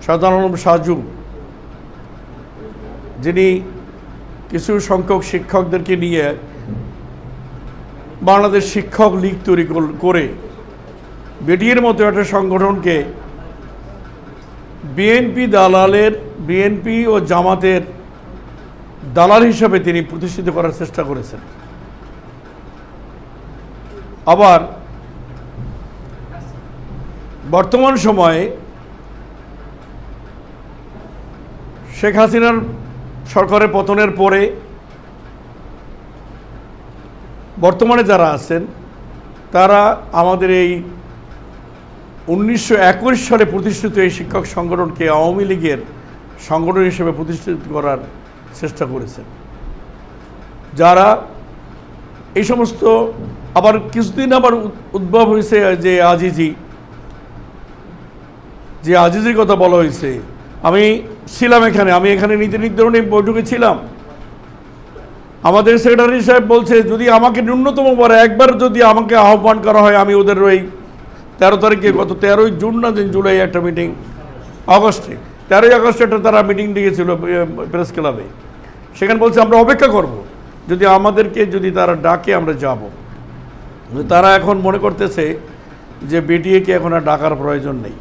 শাহজাহান আলম সাজু, যিনি কিছু সংখ্যক শিক্ষকদেরকে নিয়ে বাংলাদেশ শিক্ষক লীগ তৈরি করে বিটিএর মতো একটা সংগঠনকে বিএনপি ও জামাতের দালাল হিসাবে তিনি প্রতিষ্ঠিত করার চেষ্টা করেছেন। আবার বর্তমান সময়ে শেখ হাসিনার সরকারের পতনের পরে বর্তমানে যারা আছেন তারা আমাদের এই 1921 সালে প্রতিষ্ঠিত এই শিক্ষক সংগঠনকে আওয়ামী লীগের সংগঠন হিসেবে প্রতিষ্ঠিত করার চেষ্টা করেছেন। যারা এই সমস্ত আবার কিছুদিন আবার উদ্ভব হয়েছে যে আজিজির কথা বলা হয়েছে। আমি ছিলাম আমি এখানে নীতি নির্ধারণী বৈঠকে ছিলাম। আমাদের সেক্রেটারি সাহেব বলছে যদি আমাকে ন্যূনতম একবার যদি আমাকে আহ্বান করা হয়, আমি ওদের ওই 13 তারিখে গত 13ই জুন না জুলাই একটা মিটিং, আগস্টে 13ই আগস্টে একটা তারা মিটিং ডেকেছিল প্রেস ক্লাবে। সেখানে বলছে আমরা অপেক্ষা করব, যদি আমাদেরকে যদি তারা ডাকে আমরা যাব। তারা এখন মনে করতেছে যে বিটিএকে এখন আর ডাকার প্রয়োজন নেই।